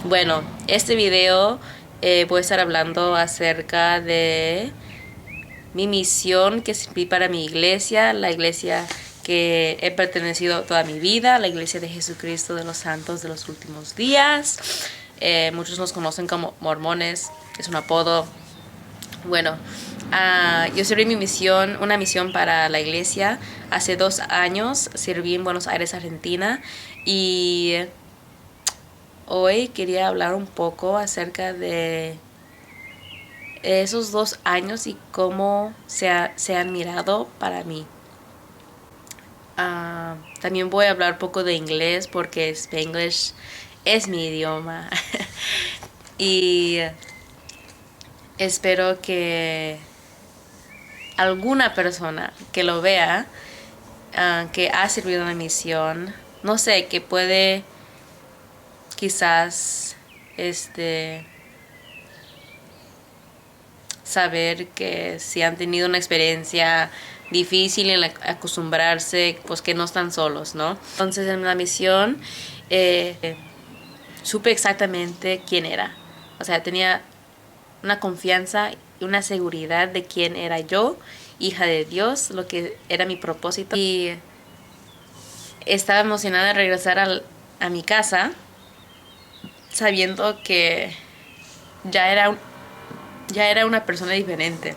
Bueno, este video voy a estar hablando acerca de mi misión que serví para mi iglesia, la iglesia que he pertenecido toda mi vida, la iglesia de Jesucristo de los Santos de los Últimos Días. Muchos nos conocen como mormones, es un apodo. Bueno, yo serví una misión para la iglesia. Hace 2 años serví en Buenos Aires, Argentina, y hoy quería hablar un poco acerca de esos 2 años y cómo se han mirado para mí. También voy a hablar un poco de inglés porque Spanglish es mi idioma. Y espero que alguna persona que lo vea, que ha servido en la misión, no sé, que puede quizás saber que si han tenido una experiencia difícil en acostumbrarse, pues que no están solos, ¿no? Entonces en la misión supe exactamente quién era. O sea, tenía una confianza y una seguridad de quién era yo, hija de Dios, lo que era mi propósito. Y estaba emocionada de regresar a mi casa sabiendo que ya era una persona diferente.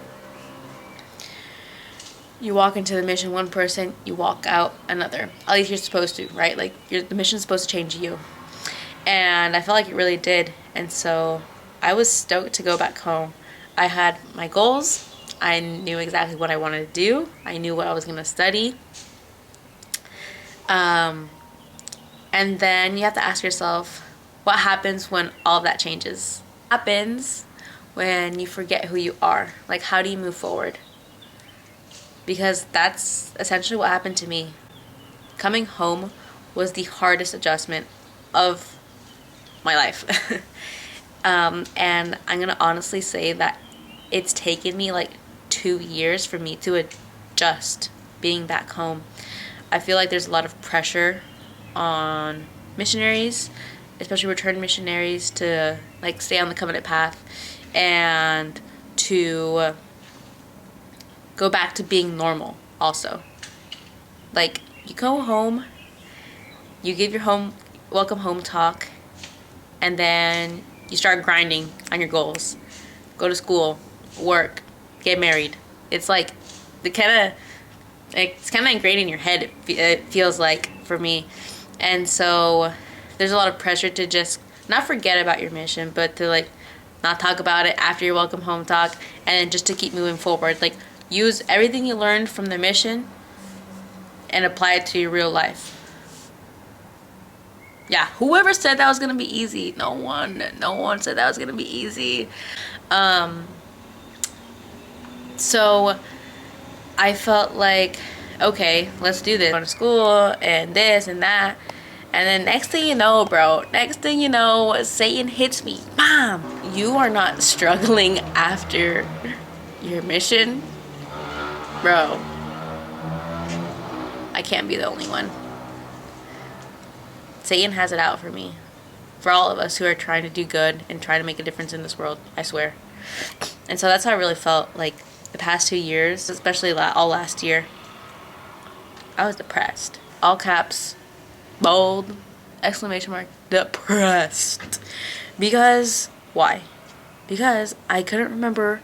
You walk into the mission one person, you walk out another. At least you're supposed to, right? Like the mission's supposed to change you. And I felt like it really did. And so I was stoked to go back home. I had my goals. I knew exactly what I wanted to do. I knew what I was going to study. And then you have to ask yourself, what happens when all of that changes? What happens when you forget who you are? Like, how do you move forward? Because that's essentially what happened to me. Coming home was the hardest adjustment of my life. And I'm going to honestly say that it's taken me like 2 years for me to adjust being back home. I feel like there's a lot of pressure on missionaries, especially returned missionaries, to like stay on the covenant path and to go back to being normal also. Like, you go home, you give your welcome home talk, and then you start grinding on your goals. Go to school, work, get married. It's like it's kind of ingrained in your head, it feels like, for me. And so there's a lot of pressure to just not forget about your mission, but to like not talk about it after your welcome home talk, and then just to keep moving forward. Like, use everything you learned from the mission and apply it to your real life. Yeah, whoever said that was gonna be easy? No one said that was gonna be easy. So I felt like, okay, let's do this. Go to school and this and that. And then next thing you know, Satan hits me. Bam! You are not struggling after your mission. Bro, I can't be the only one. Satan has it out for me. For all of us who are trying to do good and trying to make a difference in this world, I swear. And so that's how I really felt like the past 2 years, especially all last year. I was depressed. All caps, bold, exclamation mark, depressed. Because, why? Because I couldn't remember,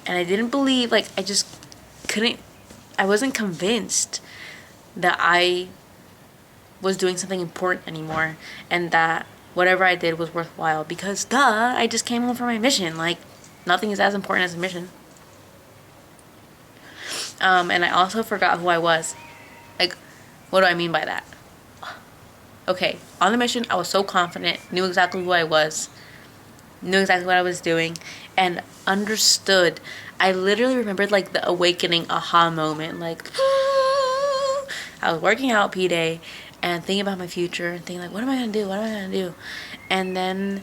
and I didn't believe, like, I wasn't convinced that I was doing something important anymore, and that whatever I did was worthwhile. Because, I just came home from my mission. Like, nothing is as important as a mission. And I also forgot who I was. Like, what do I mean by that? Okay, on the mission, I was so confident, knew exactly who I was, knew exactly what I was doing, and understood. I literally remembered, like, the awakening aha moment. Like, I was working out P-Day and thinking about my future and thinking, like, what am I going to do? And then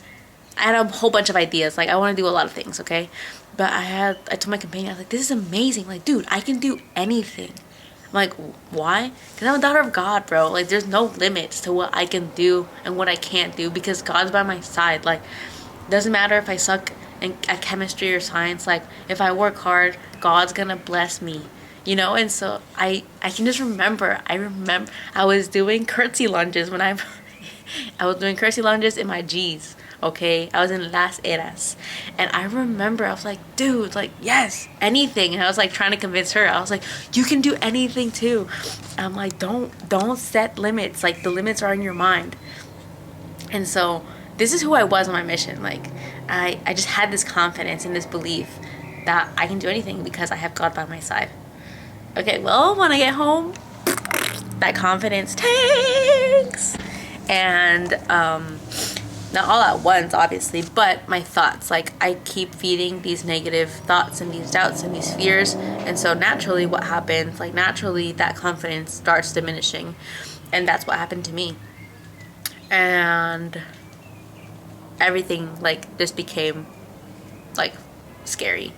I had a whole bunch of ideas. Like, I want to do a lot of things, okay? But I told my companion, I was like, this is amazing. Like, dude, I can do anything. I'm like, why? Because I'm a daughter of God, bro. Like, there's no limits to what I can do and what I can't do because God's by my side. Like, doesn't matter if I suck at chemistry or science. Like, if I work hard, God's gonna bless me. You know, and so I can just remember. I remember I was doing curtsy lunges when I was doing curtsy lunges in my G's. Okay, I was in Las Eras, and I remember I was like, dude, like, yes, anything. And I was like trying to convince her. I was like, you can do anything too. And I'm like, don't set limits. Like, the limits are in your mind. And so this is who I was on my mission. Like, I just had this confidence and this belief that I can do anything because I have God by my side. Okay, well, when I get home, that confidence tanks. And not all at once, obviously, but my thoughts. Like, I keep feeding these negative thoughts and these doubts and these fears. And so naturally what happens, like, naturally that confidence starts diminishing. And that's what happened to me. And everything, like, just became, like, scary.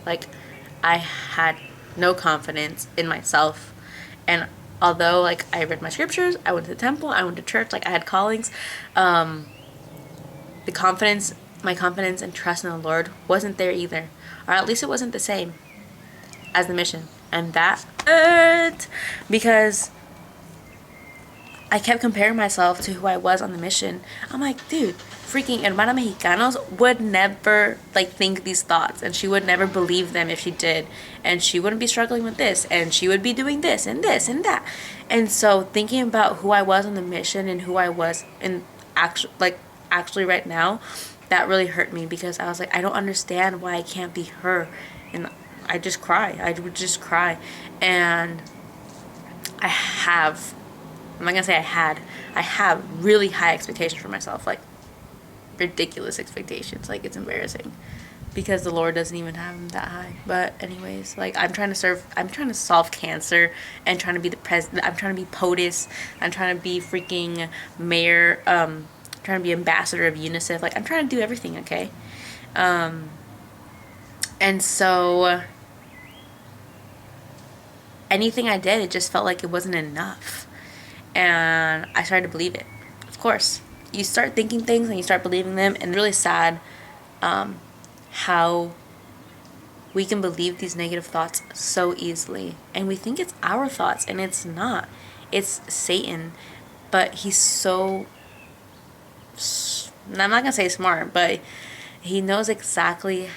Like, I had no confidence in myself. And although, like, I read my scriptures, I went to the temple, I went to church, like, I had callings, my confidence and trust in the Lord wasn't there either. Or at least it wasn't the same as the mission. And that hurt because I kept comparing myself to who I was on the mission. I'm like, dude, freaking Hermana Mexicanos would never, like, think these thoughts, and she would never believe them if she did, and she wouldn't be struggling with this, and she would be doing this and this and that. And so thinking about who I was on the mission and who I was in actually right now, that really hurt me because I was like, I don't understand why I can't be her. And I would just cry. And I have really high expectations for myself, like ridiculous expectations. Like, it's embarrassing because the Lord doesn't even have them that high. But anyways, like, I'm trying to solve cancer and trying to be the president. I'm trying to be POTUS. I'm trying to be freaking mayor, trying to be ambassador of UNICEF. Like, I'm trying to do everything, okay? And so anything I did, it just felt like it wasn't enough. And I started to believe it. Of course, you start thinking things and you start believing them, and really sad how we can believe these negative thoughts so easily. And we think it's our thoughts, and it's not. It's Satan. But he's so, I'm not going to say smart, but he knows exactly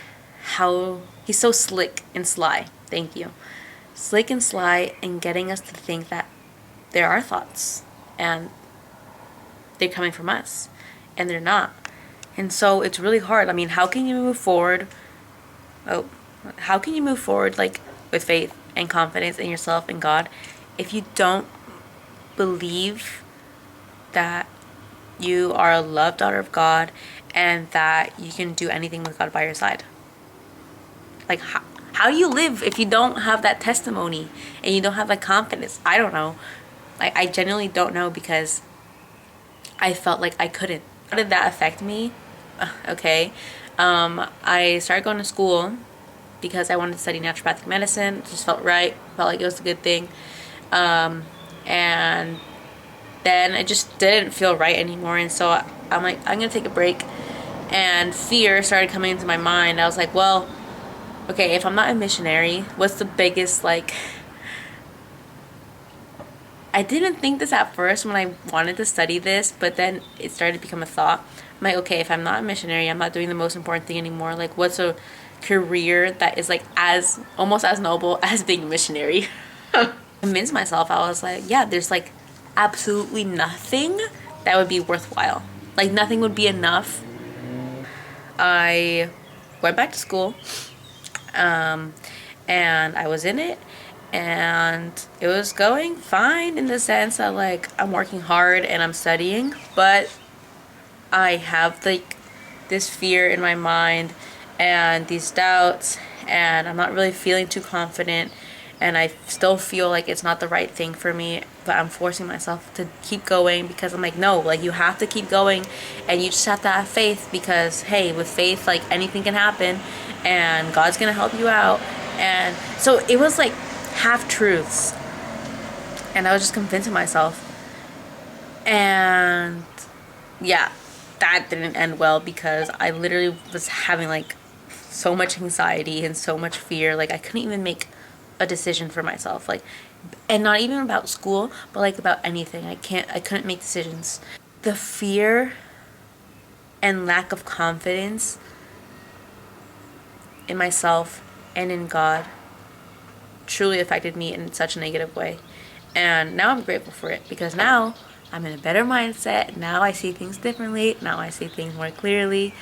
how, he's so slick and sly. Thank you. Slick and sly in getting us to think that there are thoughts and they're coming from us, and they're not. And so it's really hard. I mean, how can you move forward? How can you move forward, like, with faith and confidence in yourself and God if you don't believe that you are a loved daughter of God and that you can do anything with God by your side? Like, how do you live if you don't have that testimony and you don't have that confidence? I don't know. Like, I genuinely don't know because I felt like I couldn't. How did that affect me? Okay. I started going to school because I wanted to study naturopathic medicine. It just felt right. Felt like it was a good thing. And then it just didn't feel right anymore. And so I'm like, I'm going to take a break. And fear started coming into my mind. I was like, well, okay, if I'm not a missionary, what's the biggest, like... I didn't think this at first when I wanted to study this, but then it started to become a thought. I'm like, okay, if I'm not a missionary, I'm not doing the most important thing anymore. Like, what's a career that is, like, almost as noble as being a missionary? I convinced myself. I was like, yeah, there's, like, absolutely nothing that would be worthwhile. Like, nothing would be enough. I went back to school, and I was in it. And it was going fine in the sense that, like, I'm working hard and I'm studying, but I have, like, this fear in my mind and these doubts, and I'm not really feeling too confident, and I still feel like it's not the right thing for me, but I'm forcing myself to keep going because I'm like, no, like, you have to keep going, and you just have to have faith because, hey, with faith, like, anything can happen, and God's gonna help you out. And so it was like half truths, And I was just convincing myself. And yeah, that didn't end well because I literally was having like so much anxiety and so much fear. Like I couldn't even make a decision for myself. Like, and not even about school, but like about anything. I couldn't make decisions. The fear and lack of confidence in myself and in God truly affected me in such a negative way. And now I'm grateful for it because now I'm in a better mindset. Now I see things differently. Now I see things more clearly.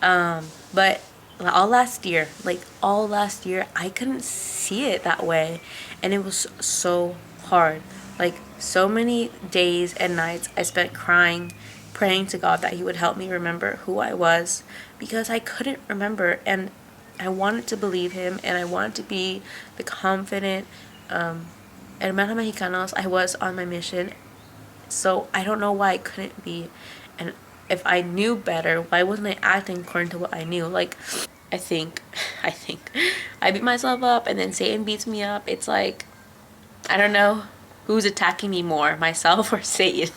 But all last year, I couldn't see it that way. And it was so hard. Like, so many days and nights I spent crying, praying to God that He would help me remember who I was because I couldn't remember. And I wanted to believe Him and I wanted to be the confident Hermana Mexicanos I was on my mission. So I don't know why I couldn't be. And if I knew better, why wasn't I acting according to what I knew? Like, I think I beat myself up and then Satan beats me up. It's like, I don't know who's attacking me more, myself or Satan.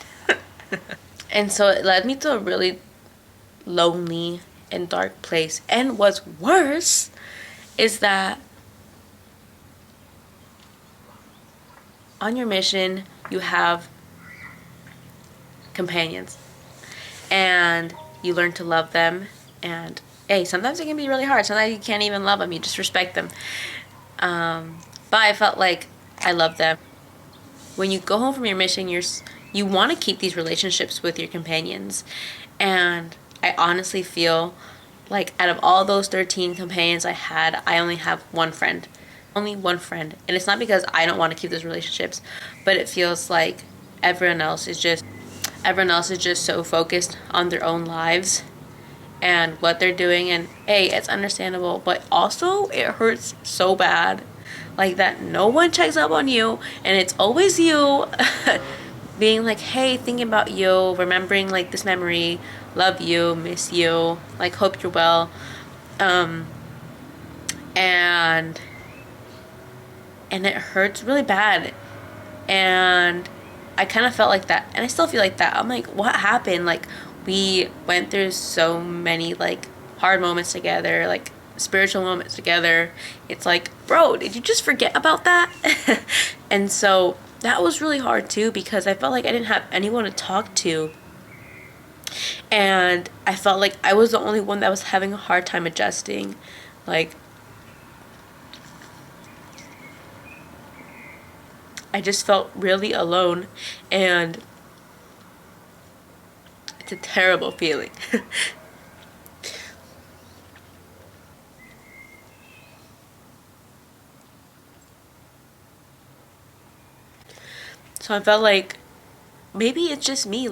And so it led me to a really lonely and dark place. And what's worse is that on your mission, you have companions. And you learn to love them. And, hey, sometimes it can be really hard. Sometimes you can't even love them. You just respect them. But I felt like I loved them. When you go home from your mission, you want to keep these relationships with your companions. And I honestly feel like out of all those 13 companions I had, I only have one friend. Only one friend. And it's not because I don't want to keep those relationships, but it feels like everyone else is just so focused on their own lives and what they're doing. And hey, it's understandable, but also it hurts so bad. Like that no one checks up on you and it's always you being like, hey, thinking about you, remembering like this memory, love you, miss you, like hope you're well. And it hurts really bad. And I kind of felt like that. And I still feel like that. I'm like, what happened? Like, we went through so many, like, hard moments together, like, spiritual moments together. It's like, bro, did you just forget about that? And so that was really hard, too, because I felt like I didn't have anyone to talk to. And I felt like I was the only one that was having a hard time adjusting. Like, I just felt really alone, and it's a terrible feeling. So I felt like maybe it's just me,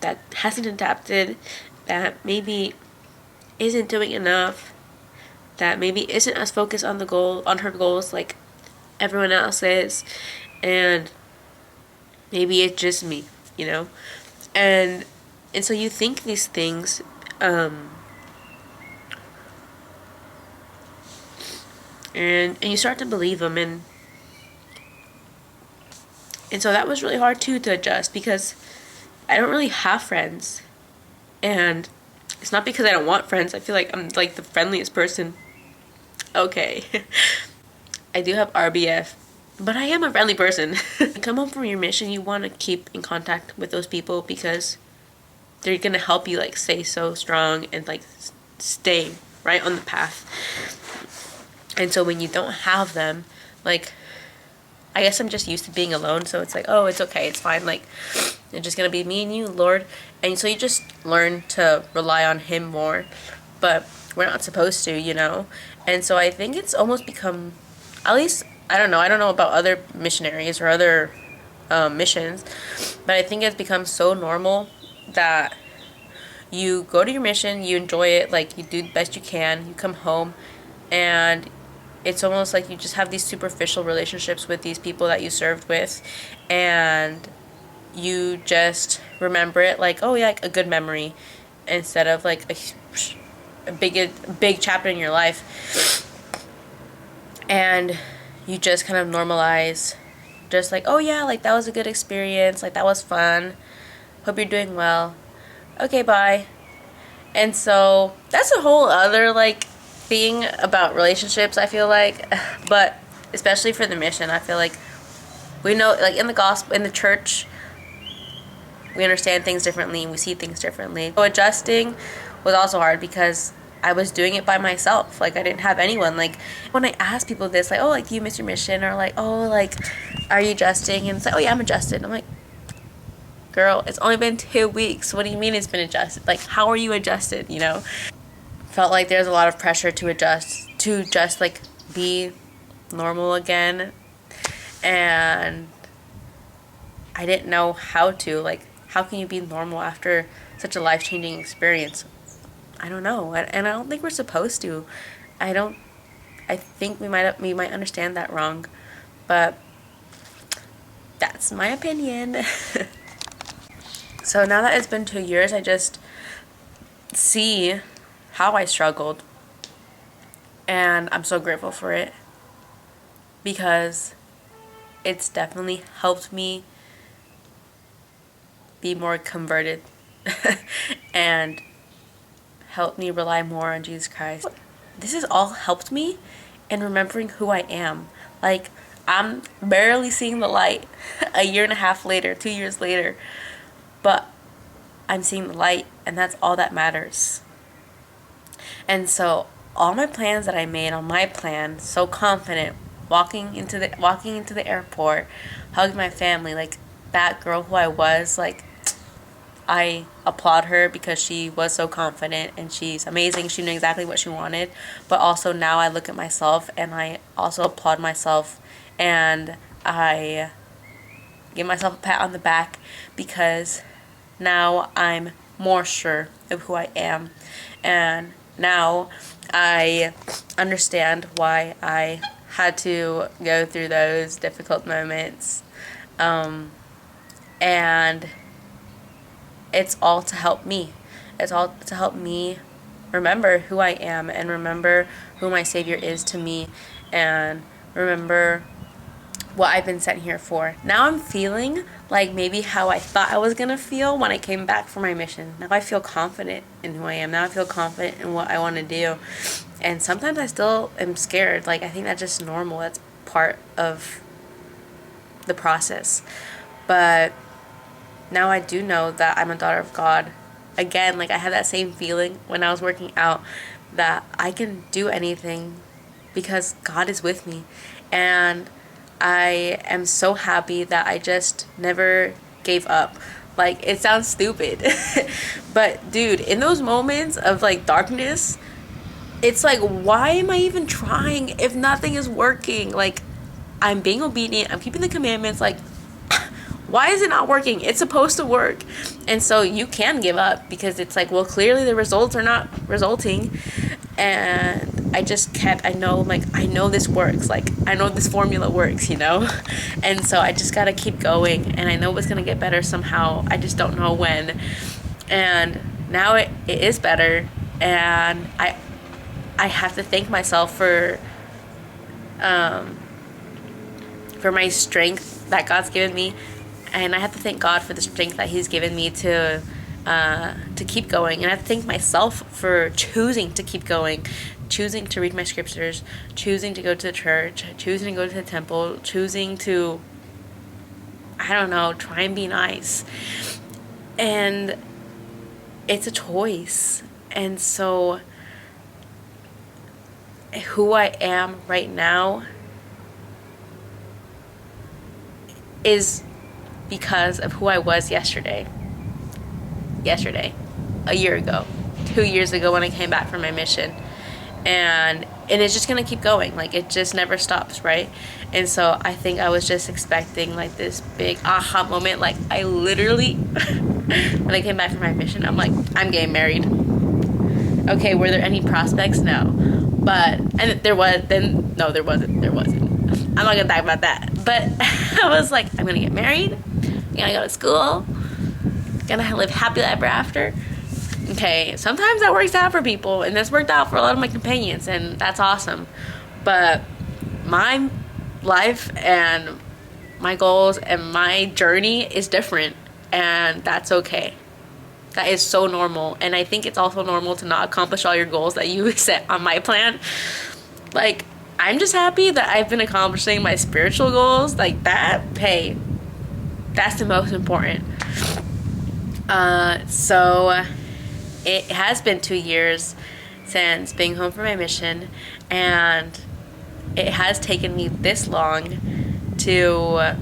that hasn't adapted, that maybe isn't doing enough, that maybe isn't as focused on her goals like everyone else is, and maybe it's just me, you know? And so you think these things, and you start to believe them, and so that was really hard too to adjust because I don't really have friends, and it's not because I don't want friends. I feel like I'm like the friendliest person. Okay. I do have RBF, but I am a friendly person. You come home from your mission, you want to keep in contact with those people because they're going to help you like stay so strong and like stay right on the path. And so when you don't have them, like, I guess I'm just used to being alone, so it's like, oh, it's okay, it's fine, like, it's just gonna be me and you, Lord. And so you just learn to rely on Him more, but we're not supposed to, you know? And so I think it's almost become, at least, I don't know about other missionaries or other missions, but I think it's become so normal that you go to your mission, you enjoy it, like, you do the best you can, you come home, and it's almost like you just have these superficial relationships with these people that you served with, and you just remember it like, oh yeah, like a good memory, instead of like a big chapter in your life. And you just kind of normalize just like, oh yeah, like that was a good experience, like that was fun, hope you're doing well, okay, bye. And so that's a whole other like thing about relationships, I feel like. But especially for the mission, I feel like we know, like in the gospel, in the church, we understand things differently and we see things differently. So adjusting was also hard because I was doing it by myself. Like I didn't have anyone. Like when I ask people this, like, oh, like, do you miss your mission? Or like, oh, like, are you adjusting? And it's like, oh yeah, I'm adjusted. I'm like, girl, it's only been 2 weeks. What do you mean it's been adjusted? Like, how are you adjusted, you know? Felt like there's a lot of pressure to adjust, to just like be normal again. And I didn't know how to, like, how can you be normal after such a life-changing experience? I don't know. And I don't think we're supposed to. I think we might understand that wrong. But that's my opinion. So now that it's been 2 years, I just see how I struggled. And I'm so grateful for it. Because it's definitely helped me be more converted and helped me rely more on Jesus Christ. This has all helped me in remembering who I am. Like, I'm barely seeing the light a year and a half later, 2 years later, but I'm seeing the light, and that's all that matters. And so all my plans that I made on my plan, so confident, walking into the airport, hugging my family, like that girl who I was, like, I applaud her because she was so confident and she's amazing. She knew exactly what she wanted. But also now I look at myself and I also applaud myself and I give myself a pat on the back because now I'm more sure of who I am. And now I understand why I had to go through those difficult moments. And it's all to help me. It's all to help me remember who I am and remember who my Savior is to me and remember what I've been sent here for. Now I'm feeling like maybe how I thought I was going to feel when I came back from my mission. Now I feel confident in who I am. Now I feel confident in what I want to do. And sometimes I still am scared. Like, I think that's just normal. That's part of the process. But now I do know that I'm a daughter of God. Again, like I had that same feeling when I was working out that I can do anything because God is with me. And I am so happy that I just never gave up. Like, it sounds stupid. But dude, in those moments of like darkness, it's like, why am I even trying if nothing is working? Like, I'm being obedient. I'm keeping the commandments. Like, why is it not working? It's supposed to work. And so you can give up because it's like, well, clearly the results are not resulting. And I just kept, I know this works. Like, I know this formula works, you know? And so I just got to keep going. And I know it's going to get better somehow. I just don't know when. And now it is better. And I have to thank myself for my strength that God's given me. And I have to thank God for the strength that He's given me to keep going. And I have to thank myself for choosing to keep going, choosing to read my scriptures, choosing to go to the church, choosing to go to the temple, choosing to, I don't know, try and be nice. And it's a choice. And so who I am right now is because of who I was yesterday, a year ago, 2 years ago when I came back from my mission. And it's just going to keep going. Like, it just never stops, right? And so I think I was just expecting like this big aha moment. Like, I literally, when I came back from my mission, I'm like, I'm getting married. Okay, were there any prospects? No. But, and there wasn't. I'm not going to talk about that. But I was like, I'm going to get married. I'm going to go to school. Gonna live happily ever after. Okay, sometimes that works out for people, and this worked out for a lot of my companions, and that's awesome. But my life and my goals and my journey is different, and that's okay. That is so normal. And I think it's also normal to not accomplish all your goals that you set on my plan. Like, I'm just happy that I've been accomplishing my spiritual goals. Like that, hey, that's the most important. So it has been 2 years since being home from my mission, and it has taken me this long to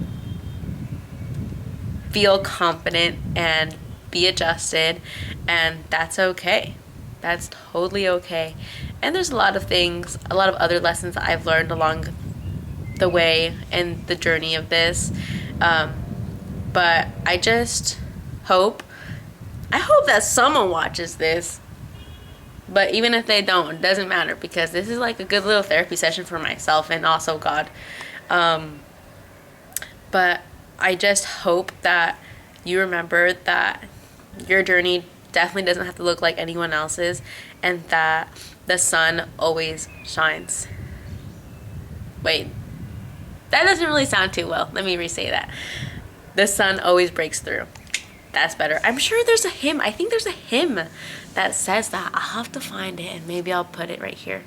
feel confident and be adjusted, and that's okay. That's totally okay. And there's a lot of things, a lot of other lessons that I've learned along the way and the journey of this. But I just hope, that someone watches this. But even if they don't, it doesn't matter, because this is like a good little therapy session for myself and also God. But I just hope that you remember that your journey definitely doesn't have to look like anyone else's, and that the sun always shines. Wait, that doesn't really sound too well. Let me re-say that. The sun always breaks through. That's better. I'm sure there's a hymn. I think there's a hymn that says that. I'll have to find it, and maybe I'll put it right here.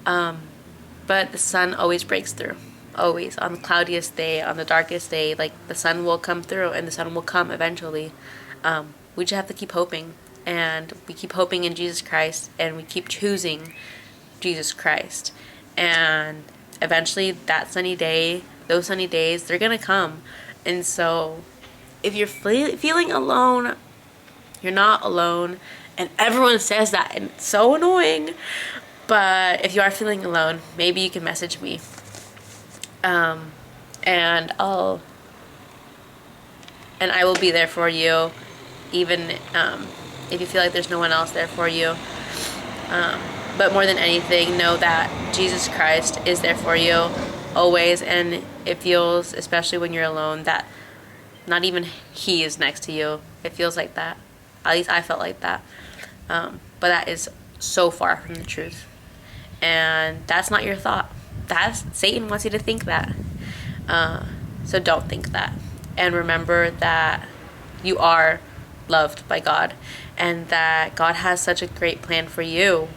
But the sun always breaks through. Always. On the cloudiest day, on the darkest day, like, the sun will come through, and the sun will come eventually. We just have to keep hoping. And we keep hoping in Jesus Christ, and we keep choosing Jesus Christ. And eventually that sunny day, those sunny days, they're going to come. And so if you're feeling alone, you're not alone. And everyone says that, and it's so annoying. But if you are feeling alone, maybe you can message me. And I will be there for you, even if you feel like there's no one else there for you. But more than anything, know that Jesus Christ is there for you always, and it feels, especially when you're alone, that not even He is next to you. It feels like that. At least I felt like that. But that is so far from the truth. And that's not your thought. Satan wants you to think that. So don't think that. And remember that you are loved by God, and that God has such a great plan for you,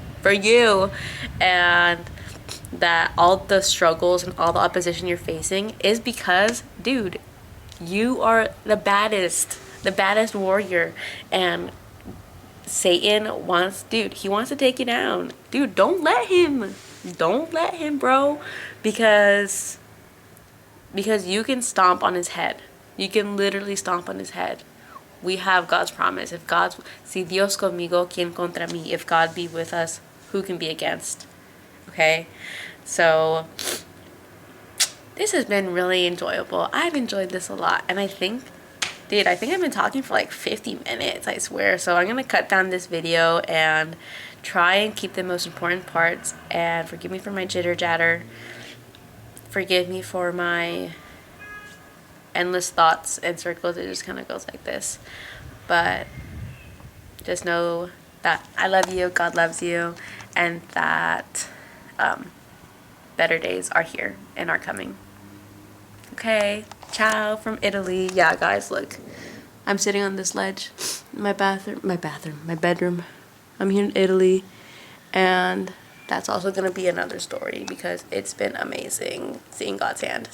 and that all the struggles and all the opposition you're facing is because, dude, you are the baddest warrior, and Satan wants to take you down. Dude, don't let him, bro, because you can stomp on his head. You can literally stomp on his head. We have God's promise. Si Dios conmigo, ¿quién contra mí? If God be with us, who can be against? Okay? So, this has been really enjoyable. I've enjoyed this a lot. And I think I've been talking for like 50 minutes, I swear. So I'm going to cut down this video and try and keep the most important parts. And forgive me for my jitter-jatter. Forgive me for my endless thoughts and circles. It just kind of goes like this. But just know that I love you, God loves you, and that better days are here and are coming. Okay, ciao from Italy. Yeah, guys, look. I'm sitting on this ledge in my bedroom. I'm here in Italy, and that's also going to be another story, because it's been amazing seeing God's hand.